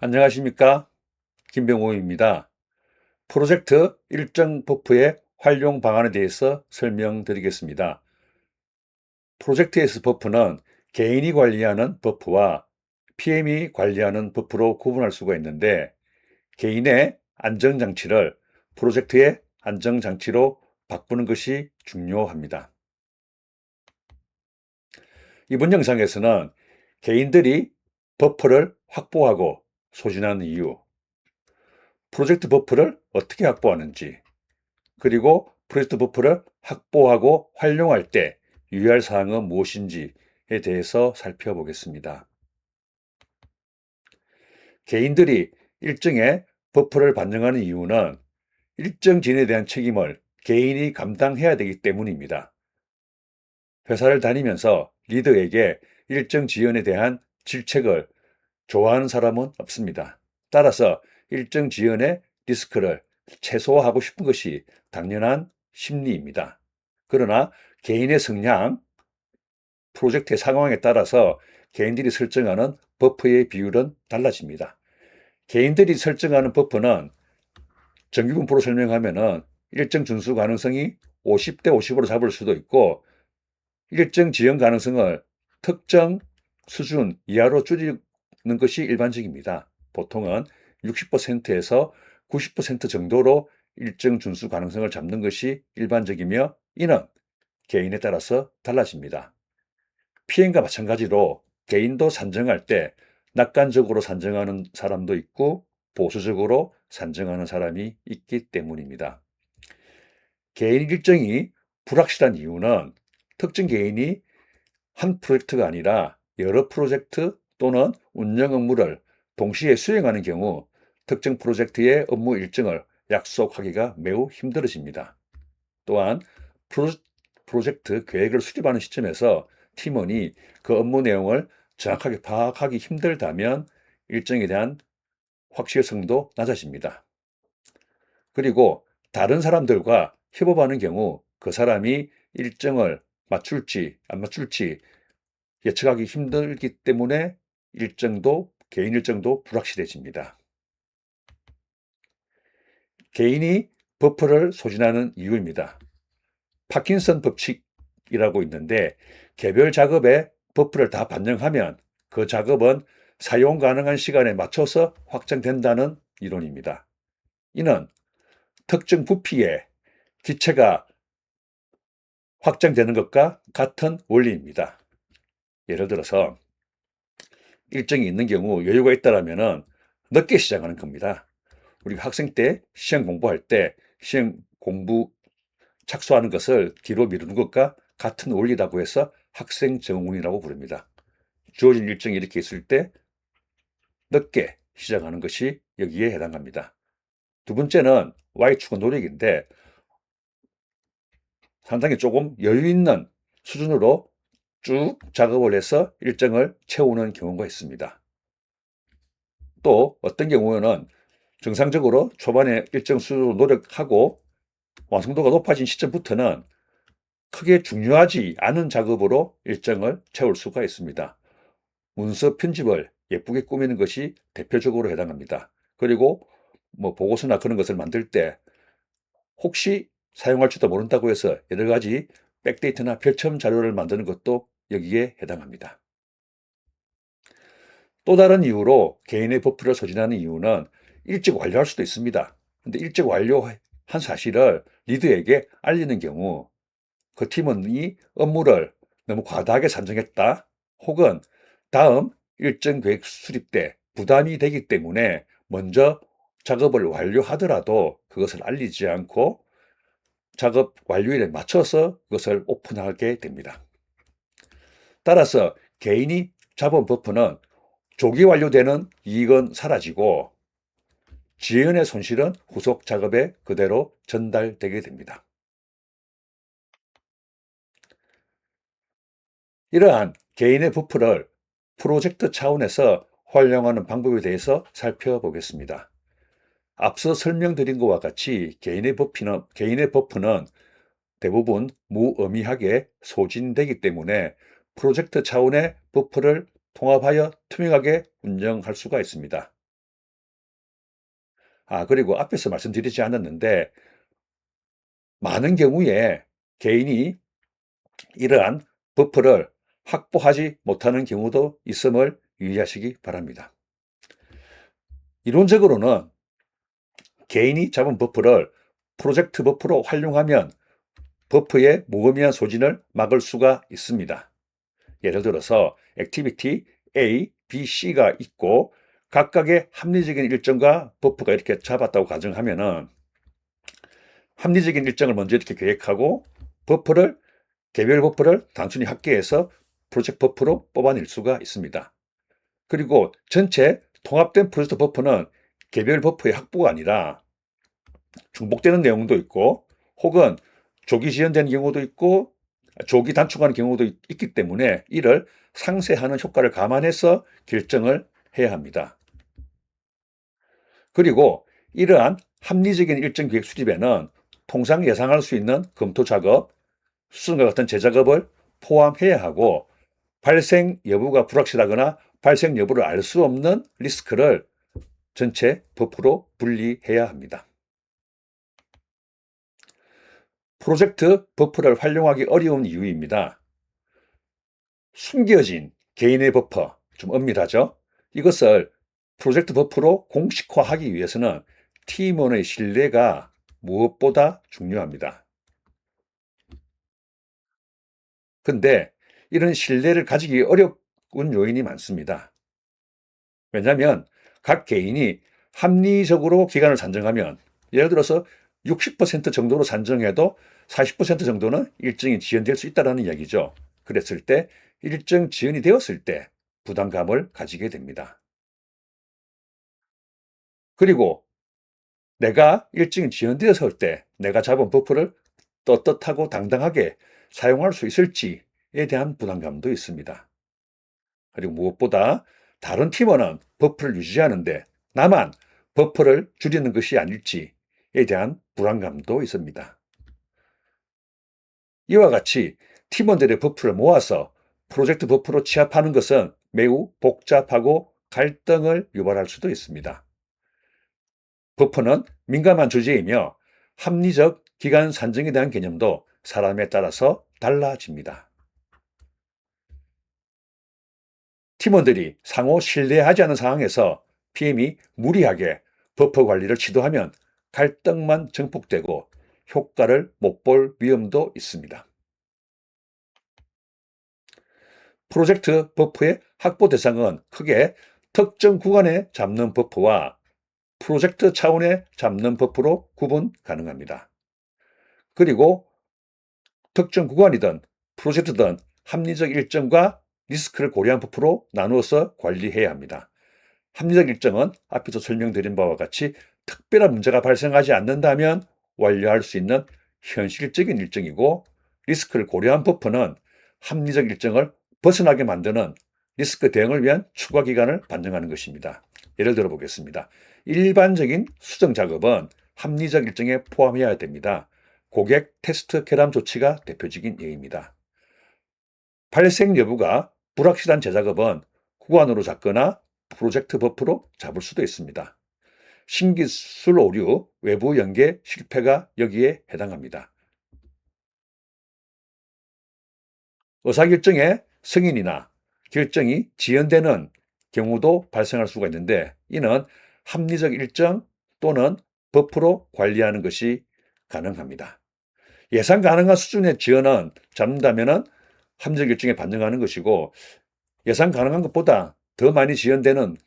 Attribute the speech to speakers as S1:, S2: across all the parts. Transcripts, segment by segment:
S1: 안녕하십니까? 김병호입니다. 프로젝트 일정 버프의 활용 방안에 대해서 설명드리겠습니다. 프로젝트에서 버프는 개인이 관리하는 버프와 PM이 관리하는 버프로 구분할 수가 있는데, 개인의 안정장치를 프로젝트의 안정장치로 바꾸는 것이 중요합니다. 이번 영상에서는 개인들이 버프를 확보하고 소진하는 이유, 프로젝트 버프를 어떻게 확보하는지, 그리고 프로젝트 버프를 확보하고 활용할 때 유의할 사항은 무엇인지에 대해서 살펴보겠습니다. 개인들이 일정의 버프를 반영하는 이유는 일정 지연에 대한 책임을 개인이 감당해야 되기 때문입니다. 회사를 다니면서 리더에게 일정 지연에 대한 질책을 좋아하는 사람은 없습니다. 따라서 일정 지연의 리스크를 최소화하고 싶은 것이 당연한 심리입니다. 그러나 개인의 성향, 프로젝트의 상황에 따라서 개인들이 설정하는 버프의 비율은 달라집니다. 개인들이 설정하는 버프는 정규분포로 설명하면은 일정 준수 가능성이 50대 50으로 잡을 수도 있고, 일정 지연 가능성을 특정 수준 이하로 줄이는 것이 일반적입니다. 보통은 60%에서 90% 정도로 일정 준수 가능성을 잡는 것이 일반적이며, 이는 개인에 따라서 달라집니다. PM과 마찬가지로 개인도 산정할 때 낙관적으로 산정하는 사람도 있고 보수적으로 산정하는 사람이 있기 때문입니다. 개인 일정이 불확실한 이유는 특정 개인이 한 프로젝트가 아니라 여러 프로젝트 또는 운영 업무를 동시에 수행하는 경우 특정 프로젝트의 업무 일정을 약속하기가 매우 힘들어집니다. 또한 프로젝트 계획을 수립하는 시점에서 팀원이 그 업무 내용을 정확하게 파악하기 힘들다면 일정에 대한 확실성도 낮아집니다. 그리고 다른 사람들과 협업하는 경우 그 사람이 일정을 맞출지 안 맞출지 예측하기 힘들기 때문에 개인 일정도 불확실해집니다. 개인이 버프를 소진하는 이유입니다. 파킨슨 법칙이라고 있는데, 개별 작업에 버프를 다 반영하면 그 작업은 사용 가능한 시간에 맞춰서 확장된다는 이론입니다. 이는 특정 부피의 기체가 확장되는 것과 같은 원리입니다. 예를 들어서 일정이 있는 경우 여유가 있다라면은 늦게 시작하는 겁니다. 우리가 학생 때 시험 공부할 때 시험 공부 착수하는 것을 뒤로 미루는 것과 같은 원리라고 해서 학생 정훈이라고 부릅니다. 주어진 일정이 이렇게 있을 때 늦게 시작하는 것이 여기에 해당합니다. 두 번째는 Y축은 노력인데, 상당히 조금 여유 있는 수준으로 쭉 작업을 해서 일정을 채우는 경우가 있습니다. 또 어떤 경우에는 정상적으로 초반에 일정 수준으로 노력하고 완성도가 높아진 시점부터는 크게 중요하지 않은 작업으로 일정을 채울 수가 있습니다. 문서 편집을 예쁘게 꾸미는 것이 대표적으로 해당합니다. 그리고 보고서나 그런 것을 만들 때 혹시 사용할지도 모른다고 해서 여러 가지 백데이터나 별첨 자료를 만드는 것도 여기에 해당합니다. 또 다른 이유로 개인의 버프를 소진하는 이유는 일찍 완료할 수도 있습니다. 근데 일찍 완료한 사실을 리더에게 알리는 경우 그 팀원이 업무를 너무 과다하게 산정했다, 혹은 다음 일정 계획 수립 때 부담이 되기 때문에 먼저 작업을 완료하더라도 그것을 알리지 않고 작업 완료일에 맞춰서 그것을 오픈하게 됩니다. 따라서 개인이 잡은 버프는 조기 완료되는 이익은 사라지고 지연의 손실은 후속 작업에 그대로 전달되게 됩니다. 이러한 개인의 버프를 프로젝트 차원에서 활용하는 방법에 대해서 살펴보겠습니다. 앞서 설명드린 것과 같이 개인의 버프는 대부분 무의미하게 소진되기 때문에 프로젝트 차원의 버프를 통합하여 투명하게 운영할 수가 있습니다. 그리고 앞에서 말씀드리지 않았는데 많은 경우에 개인이 이러한 버퍼를 확보하지 못하는 경우도 있음을 유의하시기 바랍니다. 이론적으로는 개인이 잡은 버퍼를 프로젝트 버퍼로 활용하면 버퍼의 무의미한 소진을 막을 수가 있습니다. 예를 들어서 액티비티 A, B, C가 있고 각각의 합리적인 일정과 버퍼가 이렇게 잡았다고 가정하면은 합리적인 일정을 먼저 이렇게 계획하고 개별 버퍼를 단순히 합계해서 프로젝트 버퍼로 뽑아낼 수가 있습니다. 그리고 전체 통합된 프로젝트 버퍼는 개별 버퍼의 확보가 아니라 중복되는 내용도 있고 혹은 조기 지연되는 경우도 있고 조기 단축하는 경우도 있기 때문에 이를 상쇄하는 효과를 감안해서 결정을 해야 합니다. 그리고 이러한 합리적인 일정 계획 수립에는 통상 예상할 수 있는 검토 작업, 수정과 같은 재작업을 포함해야 하고 발생 여부가 불확실하거나 발생 여부를 알 수 없는 리스크를 전체 버프로 분리해야 합니다. 프로젝트 버퍼를 활용하기 어려운 이유입니다. 숨겨진 개인의 버퍼, 좀 엄밀하죠? 이것을 프로젝트 버퍼로 공식화하기 위해서는 팀원의 신뢰가 무엇보다 중요합니다. 근데 이런 신뢰를 가지기 어려운 요인이 많습니다. 왜냐하면 각 개인이 합리적으로 기간을 산정하면 예를 들어서 60% 정도로 산정해도 40% 정도는 일정이 지연될 수 있다는 이야기죠. 그랬을 때 일정 지연이 되었을 때 부담감을 가지게 됩니다. 그리고 내가 일정이 지연되었을 때 내가 잡은 버프를 떳떳하고 당당하게 사용할 수 있을지에 대한 부담감도 있습니다. 그리고 무엇보다 다른 팀원은 버프를 유지하는데 나만 버프를 줄이는 것이 아닐지에 대한 불안감도 있습니다. 이와 같이 팀원들의 버프를 모아서 프로젝트 버프로 취합하는 것은 매우 복잡하고 갈등을 유발할 수도 있습니다. 버프는 민감한 주제이며 합리적 기간 산정에 대한 개념도 사람에 따라서 달라집니다. 팀원들이 상호 신뢰하지 않는 상황에서 PM이 무리하게 버퍼 관리를 시도하면 갈등만 증폭되고 효과를 못 볼 위험도 있습니다. 프로젝트 버퍼의 확보 대상은 크게 특정 구간에 잡는 버퍼와 프로젝트 차원에 잡는 버퍼로 구분 가능합니다. 그리고 특정 구간이든 프로젝트든 합리적 일정과 리스크를 고려한 버퍼로 나누어서 관리해야 합니다. 합리적 일정은 앞에서 설명드린 바와 같이 특별한 문제가 발생하지 않는다면 완료할 수 있는 현실적인 일정이고 리스크를 고려한 버퍼는 합리적 일정을 벗어나게 만드는 리스크 대응을 위한 추가 기간을 반영하는 것입니다. 예를 들어 보겠습니다. 일반적인 수정 작업은 합리적 일정에 포함해야 됩니다. 고객 테스트 결함 조치가 대표적인 예입니다. 발생 여부가 불확실한 재작업은 구간으로 잡거나 프로젝트 버프로 잡을 수도 있습니다. 신기술 오류, 외부 연계 실패가 여기에 해당합니다. 의사결정의 승인이나 결정이 지연되는 경우도 발생할 수가 있는데 이는 합리적 일정 또는 버프로 관리하는 것이 가능합니다. 예상 가능한 수준의 지연은 잡는다면 합리적 일정에 반영하는 것이고 예상 가능한 것보다 더 많이 지연되는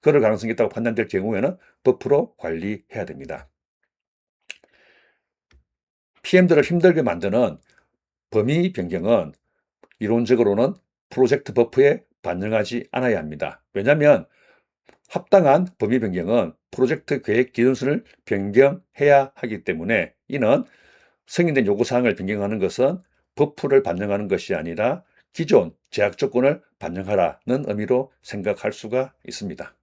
S1: 그럴 가능성이 있다고 판단될 경우에는 버프로 관리해야 됩니다. PM들을 힘들게 만드는 범위 변경은 이론적으로는 프로젝트 버프에 반영하지 않아야 합니다. 왜냐하면 합당한 범위 변경은 프로젝트 계획 기준선을 변경해야 하기 때문에 이는 승인된 요구사항을 변경하는 것은 버프를 반영하는 것이 아니라 기존 제약 조건을 반영하라는 의미로 생각할 수가 있습니다.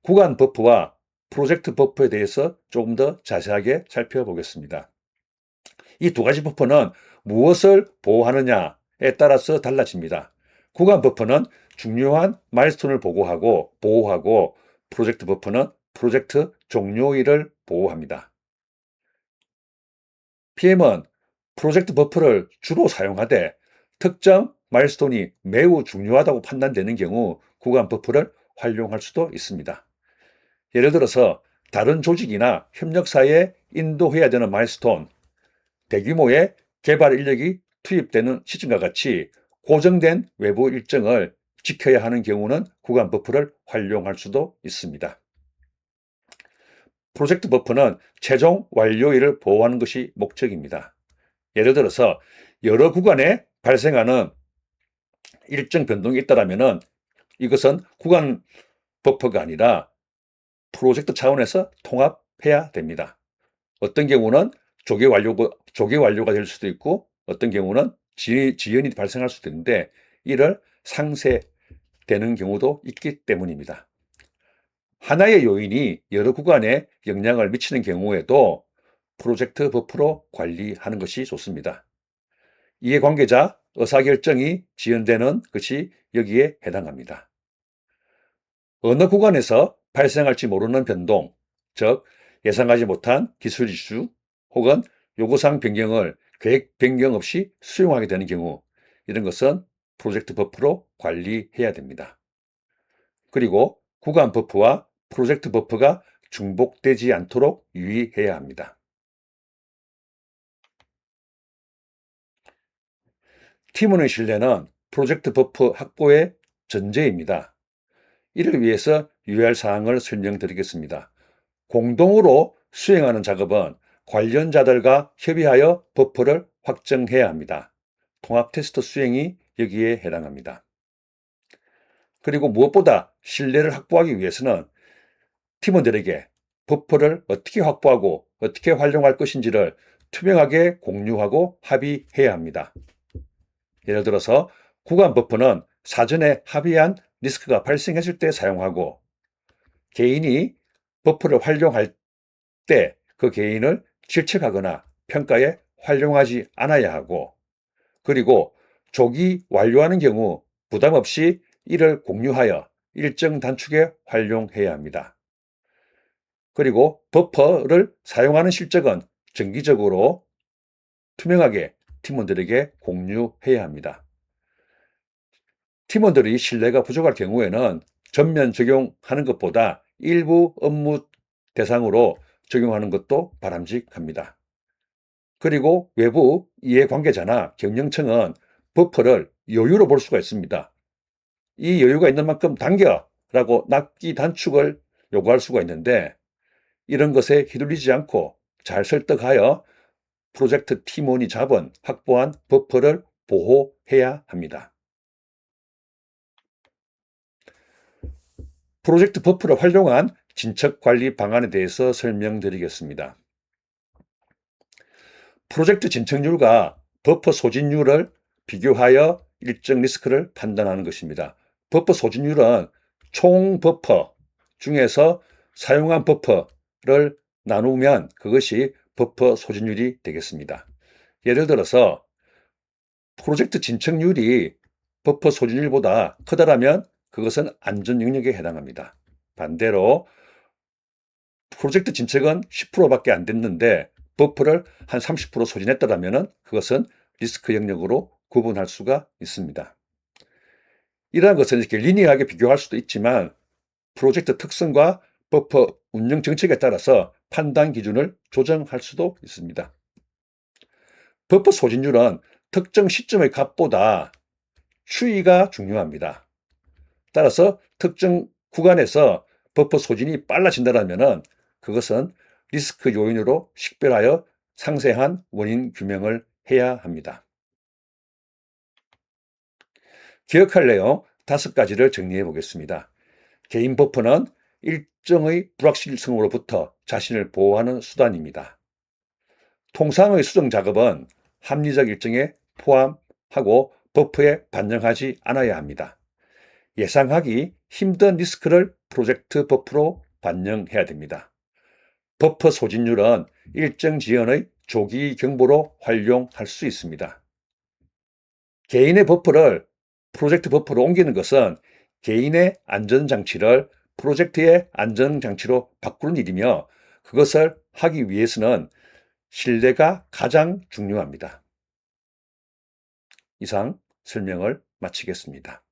S1: 구간 버프와 프로젝트 버프에 대해서 조금 더 자세하게 살펴보겠습니다. 이 두 가지 버프는 무엇을 보호하느냐에 따라서 달라집니다. 구간 버프는 중요한 마일스톤을 보호하고 프로젝트 버퍼는 프로젝트 종료일을 보호합니다. PM은 프로젝트 버퍼를 주로 사용하되 특정 마일스톤이 매우 중요하다고 판단되는 경우 구간 버퍼를 활용할 수도 있습니다. 예를 들어서 다른 조직이나 협력사에 인도해야 되는 마일스톤, 대규모의 개발 인력이 투입되는 시점과 같이 고정된 외부 일정을 지켜야 하는 경우는 구간 버퍼를 활용할 수도 있습니다. 프로젝트 버퍼는 최종 완료일을 보호하는 것이 목적입니다. 예를 들어서 여러 구간에 발생하는 일정 변동이 있다면 이것은 구간 버퍼가 아니라 프로젝트 차원에서 통합해야 됩니다. 어떤 경우는 조기 완료가 될 수도 있고 어떤 경우는 지연이 발생할 수도 있는데 이를 상쇄되는 경우도 있기 때문입니다. 하나의 요인이 여러 구간에 영향을 미치는 경우에도 프로젝트 버퍼로 관리하는 것이 좋습니다. 이해관계자 의사결정이 지연되는 것이 여기에 해당합니다. 어느 구간에서 발생할지 모르는 변동, 즉 예상하지 못한 기술 이슈 혹은 요구사항 변경을 계획 변경 없이 수용하게 되는 경우 이런 것은 프로젝트 버퍼로 관리해야 됩니다. 그리고 구간 버퍼와 프로젝트 버퍼가 중복되지 않도록 유의해야 합니다. 팀원의 신뢰는 프로젝트 버퍼 확보의 전제입니다. 이를 위해서 유의할 사항을 설명드리겠습니다. 공동으로 수행하는 작업은 관련자들과 협의하여 버퍼를 확정해야 합니다. 통합 테스트 수행이 여기에 해당합니다. 그리고 무엇보다 신뢰를 확보하기 위해서는 팀원들에게 버퍼를 어떻게 확보하고 어떻게 활용할 것인지를 투명하게 공유하고 합의해야 합니다. 예를 들어서 구간 버퍼는 사전에 합의한 리스크가 발생했을 때 사용하고 개인이 버퍼를 활용할 때 그 개인을 질책하거나 평가에 활용하지 않아야 하고 그리고 조기 완료하는 경우 부담 없이 이를 공유하여 일정 단축에 활용해야 합니다. 그리고 버퍼를 사용하는 실적은 정기적으로 투명하게 팀원들에게 공유해야 합니다. 팀원들이 신뢰가 부족할 경우에는 전면 적용하는 것보다 일부 업무 대상으로 적용하는 것도 바람직합니다. 그리고 외부 이해관계자나 경영층은 버퍼를 여유로 볼 수가 있습니다. 이 여유가 있는 만큼 당겨라고 납기 단축을 요구할 수가 있는데 이런 것에 휘둘리지 않고 잘 설득하여 프로젝트 팀원이 잡은 확보한 버퍼를 보호해야 합니다. 프로젝트 버퍼를 활용한 진척 관리 방안에 대해서 설명드리겠습니다. 프로젝트 진척률과 버퍼 소진율을 비교하여 일정 리스크를 판단하는 것입니다. 버퍼 소진율은 총 버퍼 중에서 사용한 버퍼를 나누면 그것이 버퍼 소진율이 되겠습니다. 예를 들어서 프로젝트 진척률이 버퍼 소진율보다 크다라면 그것은 안전 영역에 해당합니다. 반대로 프로젝트 진척은 10%밖에 안 됐는데 버퍼를 한 30% 소진했다면 그것은 리스크 영역으로 구분할 수가 있습니다. 이러한 것은 이렇게 리니어하게 비교할 수도 있지만 프로젝트 특성과 버퍼 운영 정책에 따라서 판단 기준을 조정할 수도 있습니다. 버퍼 소진율은 특정 시점의 값보다 추이가 중요합니다. 따라서 특정 구간에서 버퍼 소진이 빨라진다면 그것은 리스크 요인으로 식별하여 상세한 원인 규명을 해야 합니다. 기억할 내용 5가지를 정리해 보겠습니다. 개인 버퍼는 일정의 불확실성으로부터 자신을 보호하는 수단입니다. 통상의 수정 작업은 합리적 일정에 포함하고 버퍼에 반영하지 않아야 합니다. 예상하기 힘든 리스크를 프로젝트 버퍼로 반영해야 됩니다. 버퍼 소진율은 일정 지연의 조기 경보로 활용할 수 있습니다. 개인의 버퍼를 프로젝트 버퍼로 옮기는 것은 개인의 안전장치를 프로젝트의 안전장치로 바꾸는 일이며 그것을 하기 위해서는 신뢰가 가장 중요합니다. 이상 설명을 마치겠습니다.